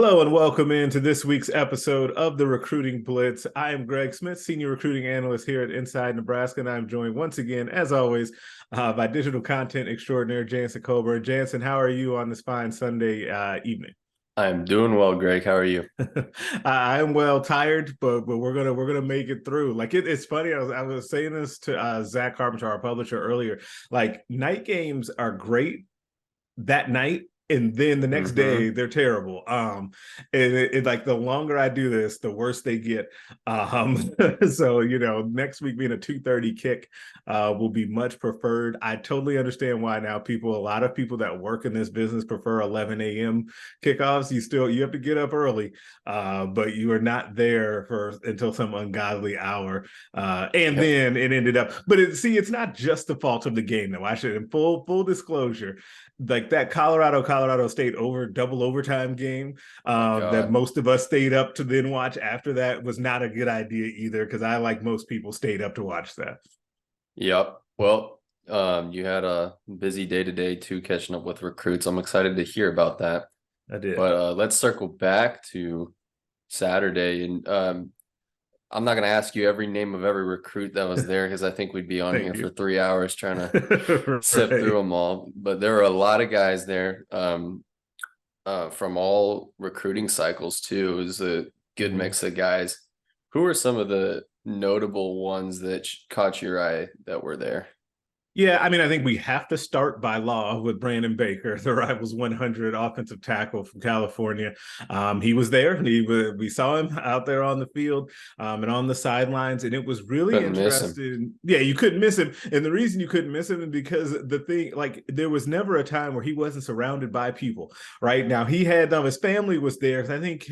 Hello and welcome into this week's episode of the Recruiting Blitz. I am Greg Smith, Senior Recruiting Analyst here at Inside Nebraska, and I'm joined once again, as always, by digital content extraordinaire Jansen Coburn. Jansen, how are you on this fine Sunday evening? I'm doing well, Greg. How are you? I am well tired, but we're gonna make it through. It's funny. I was saying this to Zach Carpenter, our publisher, earlier. Like night games are great that night, and then the next day hmm they're terrible. And like the longer I do this, the worse they get. So next week being a 2:30 kick will be much preferred. I totally understand why now a lot of people that work in this business prefer 11 a.m. kickoffs. You have to get up early, but you are not there until some ungodly hour. And Yep. then it ended up, but it's not just the fault of the game though. I should, in full disclosure, like that Colorado State double overtime game Oh my that God. most of us stayed up to then watch after that was not a good idea either, because I, like most people, stayed up to watch that. Yep. Well, you had a busy day today too, catching up with recruits. I'm excited to hear about that. I did. But let's circle back to Saturday, and I'm not going to ask you every name of every recruit that was there because I think we'd be on Thank here you. for 3 hours trying to sift through Right. them all. But there were a lot of guys there. From all recruiting cycles too. It was a good Mhm. mix of guys. Who are some of the notable ones that caught your eye that were there? Yeah, I mean, I think we have to start by law with Brandon Baker, the Rivals 100 offensive tackle from California. He was there. We saw him out there on the field and on the sidelines, and it was really Couldn't miss him. interesting. Yeah, you couldn't miss him, and the reason you couldn't miss him is because there was never a time where he wasn't surrounded by people. Right now, he had his family was there. I think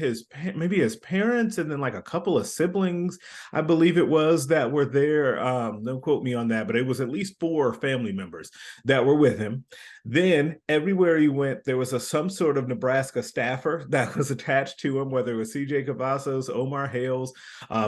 maybe his parents and then like a couple of siblings, I believe it was, that were there. Don't quote me on that, but it was at least four family members that were with him. Then everywhere he went, there was some sort of Nebraska staffer that was attached to him, whether it was CJ Cavazos, Omar Hales,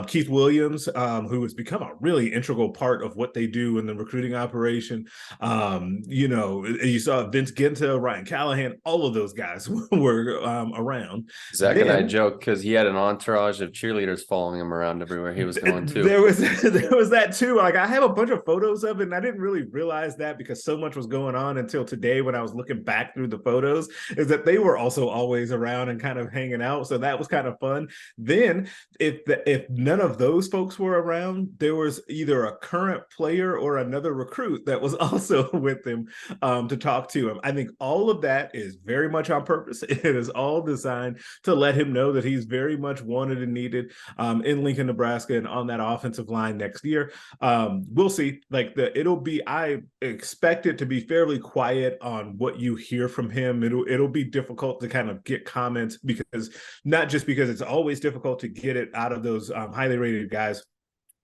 Keith Williams, who has become a really integral part of what they do in the recruiting operation. You saw Vince Ginta, Ryan Callahan, all of those guys were around. Zach and I Then joke because he had an entourage of cheerleaders following him around everywhere he was going to. there was there was that too. Like I have a bunch of photos of it, and I didn't really realize that because so much was going on until today when I was looking back through the photos, is that they were also always around and kind of hanging out. So that was kind of fun. Then if none of those folks were around, there was either a current player or another recruit that was also with him to talk to him. I think all of that is very much on purpose. It is all designed to let him know that he's very much wanted and needed in Lincoln, Nebraska, and on that offensive line next year. We'll see. I expect it to be fairly quiet on what you hear from him. It'll be difficult to kind of get comments, because not just because it's always difficult to get it out of those highly rated guys.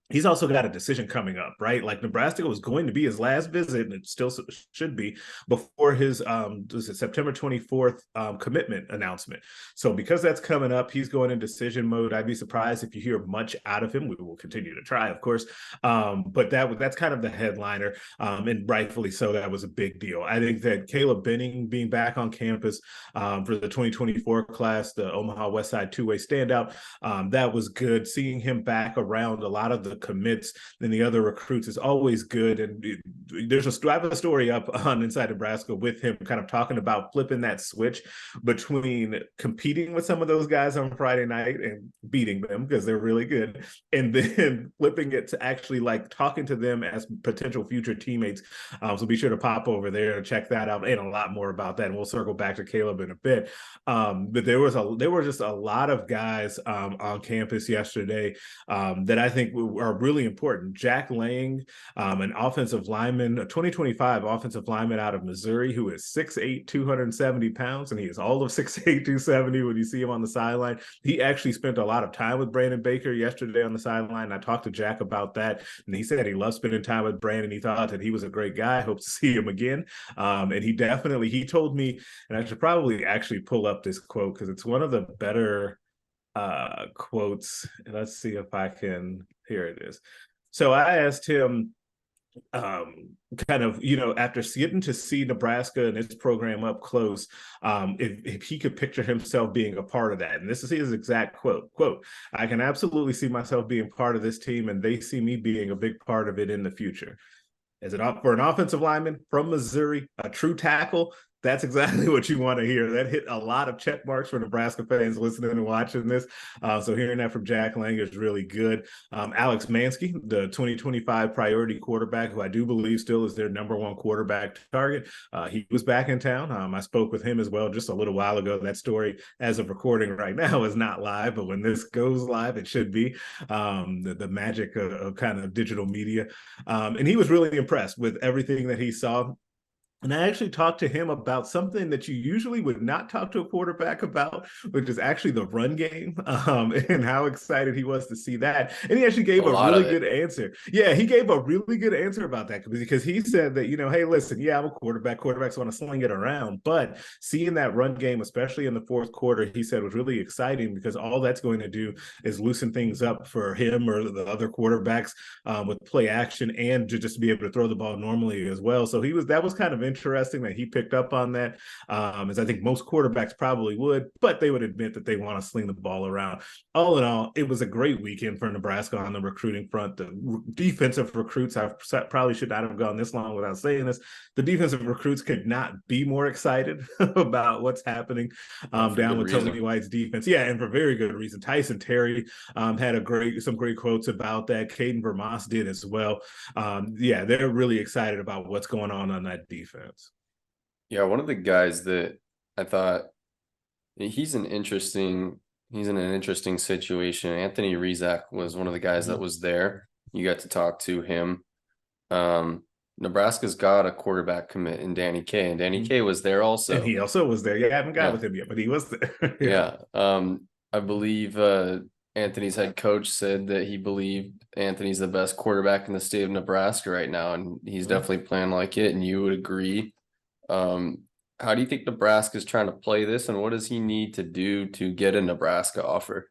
He's also got a decision coming up, right? Like Nebraska was going to be his last visit, and it still should be, before his September 24th commitment announcement. So because that's coming up, he's going in decision mode. I'd be surprised if you hear much out of him. We will continue to try, of course. But that's kind of the headliner, and rightfully so. That was a big deal. I think that Caleb Benning being back on campus for the 2024 class, the Omaha West Side two-way standout, that was good. Seeing him back around a lot of the commits than the other recruits is always good. And I have a story up on Inside Nebraska with him kind of talking about flipping that switch between competing with some of those guys on Friday night and beating them because they're really good, and then flipping it to actually like talking to them as potential future teammates. So be sure to pop over there and check that out, and a lot more about that. And we'll circle back to Caleb in a bit. But there were just a lot of guys on campus yesterday that I think are really important. Jack Lang, an offensive lineman, a 2025 offensive lineman out of Missouri, who is 6'8", 270 pounds, and he is all of 6'8", 270 when you see him on the sideline. He actually spent a lot of time with Brandon Baker yesterday on the sideline. I talked to Jack about that, and he said he loved spending time with Brandon. He thought that he was a great guy. Hope to see him again. And he told me, and I should probably actually pull up this quote because it's one of the better quotes. Let's see if I can. Here it is. So I asked him, kind of, after getting to see Nebraska and its program up close, if he could picture himself being a part of that. And this is his exact quote, "I can absolutely see myself being part of this team, and they see me being a big part of it in the future." For an offensive lineman from Missouri, a true tackle, that's exactly what you want to hear. That hit a lot of check marks for Nebraska fans listening and watching this. So hearing that from Jack Lang is really good. Alex Mansky, the 2025 priority quarterback, who I do believe still is their number one quarterback target, he was back in town. I spoke with him as well just a little while ago. That story, as of recording right now, is not live, but when this goes live, it should be. The magic of kind of digital media. And he was really impressed with everything that he saw. And I actually talked to him about something that you usually would not talk to a quarterback about, which is actually the run game, and how excited he was to see that. And he actually A gave a lot really of it. good answer. Yeah, he gave a really good answer about that because he said that, hey, listen, yeah, I'm a quarterback. Quarterbacks want to sling it around. But seeing that run game, especially in the fourth quarter, he said was really exciting because all that's going to do is loosen things up for him or the other quarterbacks with play action and to just be able to throw the ball normally as well. So that was kind of interesting that he picked up on that, as I think most quarterbacks probably would, but they would admit that they want to sling the ball around. All in all, it was a great weekend for Nebraska on the recruiting front. The defensive recruits, I probably should not have gone this long without saying this. The defensive recruits could not be more excited about what's happening down with Tony White's defense. Yeah, and for very good reason. Tyson Terry had some great quotes about that. Caden Vermas did as well. Yeah, they're really excited about what's going on that defense. Yeah, one of the guys that I thought he's in an interesting situation. Anthony Rezac was one of the guys that was there. You got to talk to him. Nebraska's got a quarterback commit in Danny Kaye, and Danny Kaye was there also. And he also was there. Yeah, I haven't got with him yet, but he was there. Yeah. I believe Anthony's head coach said that he believed Anthony's the best quarterback in the state of Nebraska right now, and he's definitely playing like it, and you would agree. How do you think Nebraska's trying to play this, and what does he need to do to get a Nebraska offer?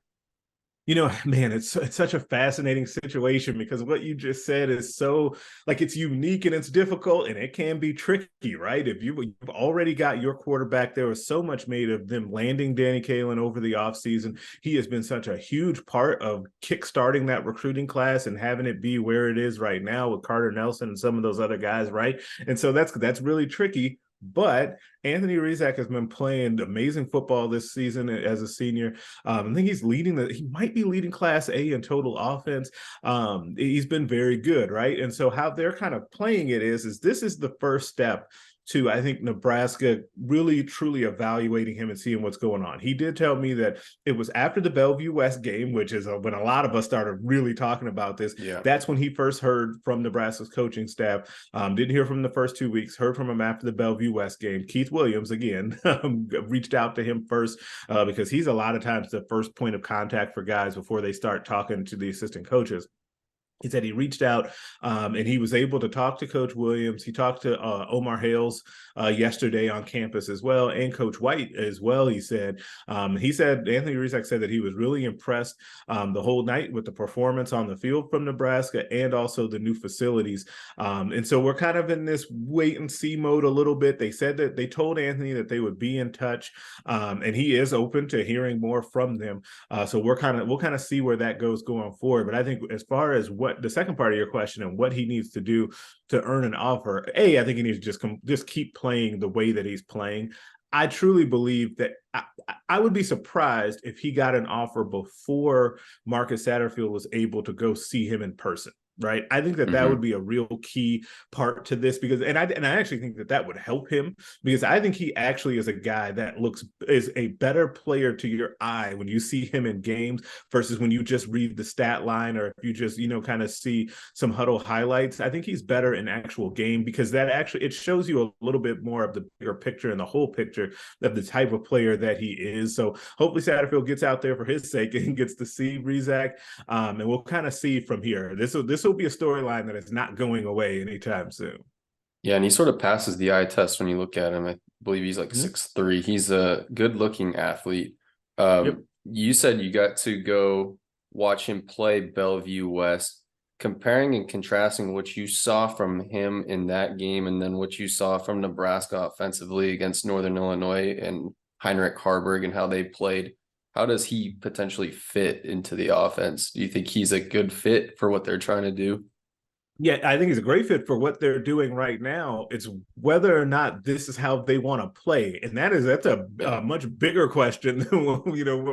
Man, it's such a fascinating situation because what you just said is so it's unique and it's difficult and it can be tricky, right? If you've already got your quarterback, there was so much made of them landing Danny Kaelin over the offseason. He has been such a huge part of kickstarting that recruiting class and having it be where it is right now with Carter Nelson and some of those other guys, right? And so that's really tricky. But Anthony Rezac has been playing amazing football this season as a senior. I think he might be leading Class A in total offense. He's been very good, right? And so how they're kind of playing it is this is the first step to, I think, Nebraska really truly evaluating him and seeing what's going on. He did tell me that it was after the Bellevue West game, which is when a lot of us started really talking about this. Yeah. That's when he first heard from Nebraska's coaching staff. Didn't hear from him the first 2 weeks, heard from him after the Bellevue West game. Keith Williams, again, reached out to him first because he's a lot of times the first point of contact for guys before they start talking to the assistant coaches. He said he reached out and he was able to talk to Coach Williams. He talked to Omar Hales yesterday on campus as well, and Coach White as well. He said Anthony Rezac said that he was really impressed the whole night with the performance on the field from Nebraska and also the new facilities. And so we're kind of in this wait and see mode a little bit. They said that they told Anthony that they would be in touch, and he is open to hearing more from them. So we'll kind of see where that goes going forward. But I think as far as what the second part of your question and what he needs to do to earn an offer, I think he needs to just keep playing the way that he's playing. I truly believe that I would be surprised if he got an offer before Marcus Satterfield was able to go see him in person. Right. I think that would be a real key part to this because I actually think that would help him because I think he actually is a guy that is a better player to your eye when you see him in games versus when you just read the stat line or if you just, kind of see some huddle highlights. I think he's better in actual game because it shows you a little bit more of the bigger picture and the whole picture of the type of player that he is. So hopefully Satterfield gets out there for his sake and gets to see Rezac, and we'll kind of see from here. This will be a storyline that is not going away anytime soon. Yeah, and he sort of passes the eye test when you look at him. I believe he's like 6'3". He's a good-looking athlete. You said you got to go watch him play Bellevue West. comparing and contrasting what you saw from him in that game and then what you saw from Nebraska offensively against Northern Illinois and Heinrich Harburg and how they played, how does he potentially fit into the offense? Do you think he's a good fit for what they're trying to do? Yeah, I think he's a great fit for what they're doing right now. It's whether or not this is how they want to play, and that's a much bigger question than what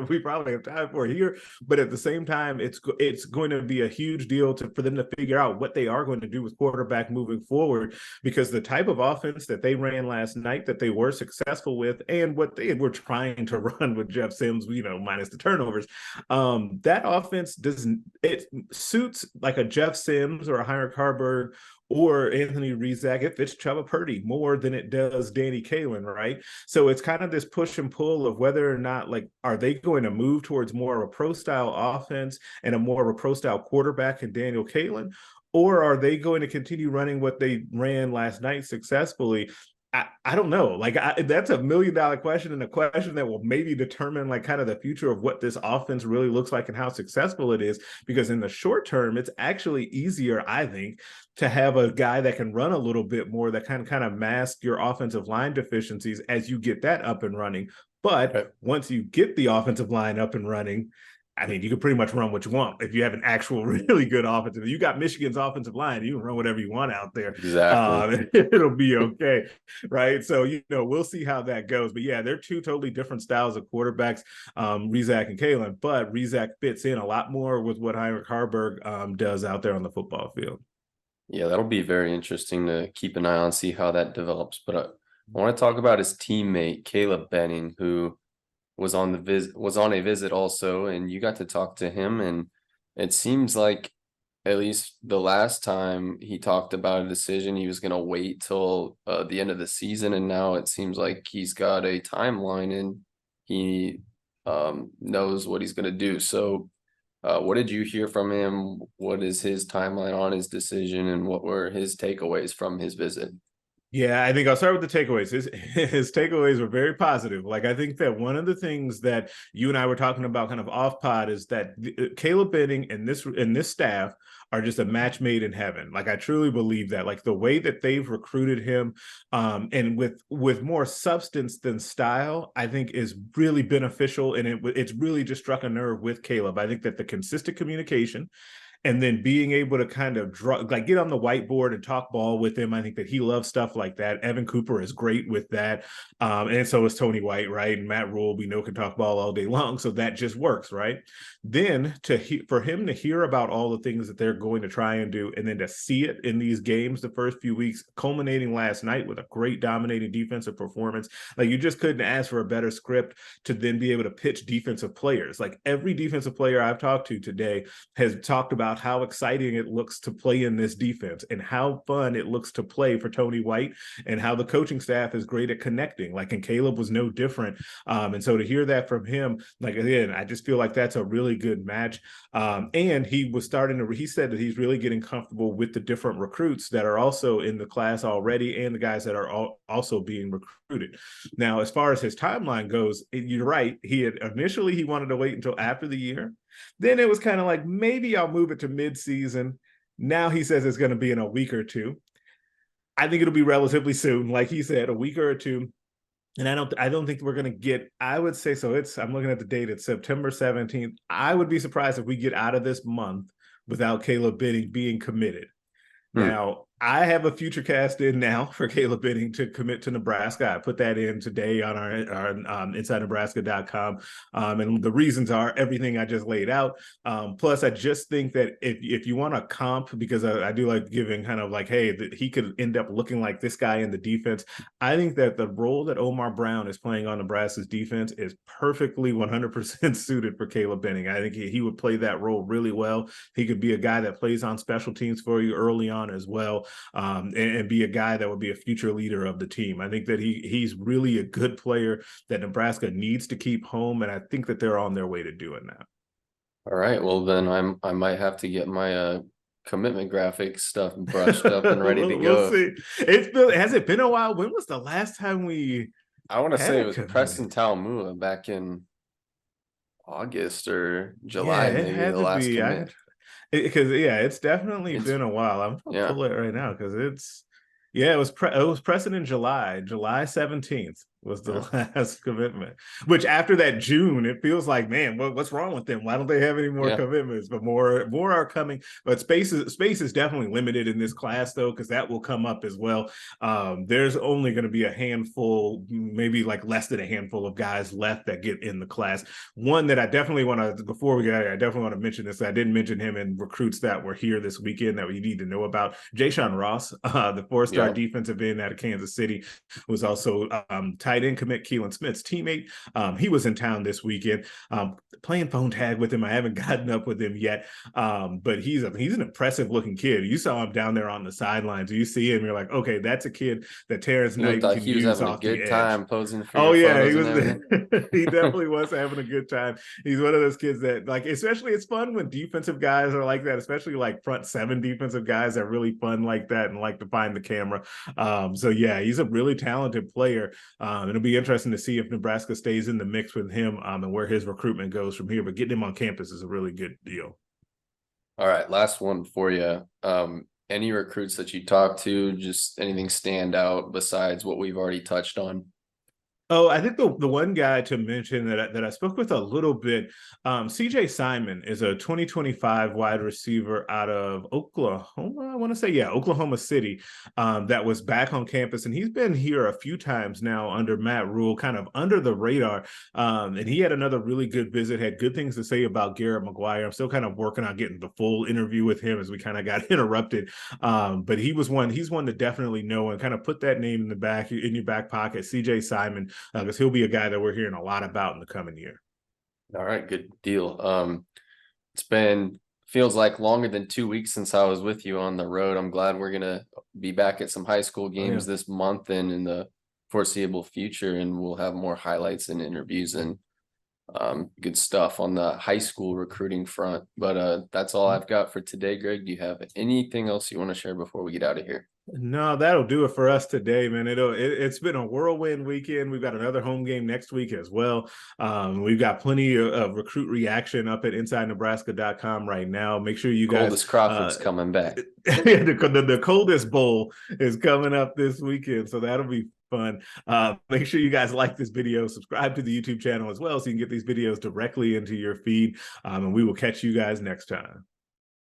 we probably have time for here. But at the same time, it's going to be a huge deal for them to figure out what they are going to do with quarterback moving forward, because the type of offense that they ran last night that they were successful with, and what they were trying to run with Jeff Sims, minus the turnovers, that offense it suits like a Jeff Sims or a Heinrich Harburg or Anthony Rezac. It fits Trevor Purdy more than it does Danny Kaelin, right? So it's kind of this push and pull of whether or not, like, are they going to move towards more of a pro style offense and a more of a pro style quarterback in Daniel Kaelin, or are they going to continue running what they ran last night successfully? I don't know. Like, that's $1 million question, and a question that will maybe determine like kind of the future of what this offense really looks like and how successful it is. Because in the short term, it's actually easier, I think, to have a guy that can run a little bit more, that can kind of mask your offensive line deficiencies as you get that up and running. But once you get the offensive line up and running, I mean, you can pretty much run what you want if you have an actual really good offensive. You got Michigan's offensive line, you can run whatever you want out there. Exactly. It'll be okay, right? So, we'll see how that goes. But yeah, they're two totally different styles of quarterbacks, Rezac and Kaelin. But Rezac fits in a lot more with what Heinrich Harburg does out there on the football field. Yeah, that'll be very interesting to keep an eye on, see how that develops. But I want to talk about his teammate, Caleb Benning, who was on a visit also, and you got to talk to him, and it seems like at least the last time he talked about a decision, he was going to wait till the end of the season, and now it seems like he's got a timeline and he knows what he's going to do. So what did you hear from him? What is his timeline on his decision, and what were his takeaways from his visit? Yeah, I think I'll start with the takeaways. His takeaways were very positive. Like, I think that one of the things that you and I were talking about kind of off pod is that Caleb Benning and this staff are just a match made in heaven. Like, I truly believe that. Like, the way that they've recruited him, and with more substance than style, I think is really beneficial, and it's really just struck a nerve with Caleb. I think that the consistent communication, and then being able to kind of get on the whiteboard and talk ball with him. I think that he loves stuff like that. Evan Cooper is great with that. And so is Tony White, right? And Matt Rule, we know, can talk ball all day long. So that just works, right? Then for him to hear about all the things that they're going to try and do, and then to see it in these games the first few weeks, culminating last night with a great dominating defensive performance. Like, you just couldn't ask for a better script to then be able to pitch defensive players. Like, every defensive player I've talked to today has talked about how exciting it looks to play in this defense and how fun it looks to play for Tony White, and how the coaching staff is great at connecting. Like, and Caleb was no different. And so to hear that from him, like, again, I just feel like that's a really good match. And he said that he's really getting comfortable with the different recruits that are also in the class already, and the guys that are also being recruited. Now, as far as his timeline goes, you're right. He wanted to wait until after the year. Then it was kind of like, maybe I'll move it to mid-season. Now he says it's going to be in a week or two. I think it'll be relatively soon, like he said, a week or two. And I don't think we're going to get, I would say, I'm looking at the date, it's September 17th. I would be surprised if we get out of this month without Caleb Benning being committed. Now, I have a future cast in now for Caleb Benning to commit to Nebraska. I put that in today on our InsideNebraska.com. And the reasons are everything I just laid out. Plus, I just think that if you want a comp, because I do like giving kind of like, hey, he could end up looking like this guy in the defense. I think that the role that Omar Brown is playing on Nebraska's defense is perfectly 100% suited for Caleb Benning. I think he would play that role really well. He could be a guy that plays on special teams for you early on as well. And be a guy that would be a future leader of the team. I think that he's really a good player that Nebraska needs to keep home, and I think that they're on their way to doing that. All right, well then I might have to get my commitment graphic stuff brushed up and ready to go. We'll see. Has it been a while? When was the last time I want to say it was Preston Talmua back in August or July, yeah, it maybe had the to last be. commit. Because yeah, it's definitely It's been a while. I'm gonna yeah, pull it right now because it's yeah, it was pressing in July. July 17th was the yeah, last commitment. Which after that June, it feels like, man, what's wrong with them? Why don't they have any more yeah. commitments? But more are coming. But space is definitely limited in this class though, because that will come up as well. There's only going to be a handful, maybe like less than a handful of guys left that get in the class. One that I definitely want to, before we get out, I definitely want to mention this. I didn't mention him in recruits that were here this weekend that we need to know about. Jayshon Ross, the four-star Yep. defensive end out of Kansas City, was also tight end commit Keelan Smith's teammate. He was in town this weekend, playing phone tag with him. I haven't gotten up with him yet, but he's an impressive looking kid. You saw him down there on the sidelines. You see him, you're like, okay, that's a kid that Terrence He looked Knight like can he was use having a off the good edge. time posing for Oh your yeah, he photos was. and everything. He definitely was having a good time. He's one of those kids that, like, especially it's fun when defensive guys are like that, especially like front seven defensive guys are really fun like that and like to find the camera. So yeah, he's a really talented player. It'll be interesting to see if Nebraska stays in the mix with him and where his recruitment goes from here. But getting him on campus is a really good deal. All right, last one for you. Any recruits that you talked to, just anything stand out besides what we've already touched on? Oh, I think the one guy to mention that I spoke with a little bit, CJ Simon is a 2025 wide receiver out of Oklahoma. I want to say, yeah, Oklahoma City, that was back on campus. And he's been here a few times now under Matt Rule, kind of under the radar. And he had another really good visit, had good things to say about Garrett McGuire. I'm still kind of working on getting the full interview with him as we kind of got interrupted. But he's one to definitely know and kind of put that name in your back pocket, CJ Simon, because he'll be a guy that we're hearing a lot about in the coming year. All right, good deal. It's been feels like longer than 2 weeks since I was with you on the road. I'm glad we're gonna be back at some high school games this month and in the foreseeable future, and we'll have more highlights and interviews and good stuff on the high school recruiting front. But that's all I've got for today. Greg, do you have anything else you want to share before we get out of here? No, that'll do it for us today, man. It's been a whirlwind weekend. We've got another home game next week as well. We've got plenty of recruit reaction up at InsideNebraska.com right now. Make sure you guys Coldest Crawford's coming back. the coldest bowl is coming up this weekend, so that'll be fun. Make sure you guys like this video, subscribe to the YouTube channel as well so you can get these videos directly into your feed. And we will catch you guys next time.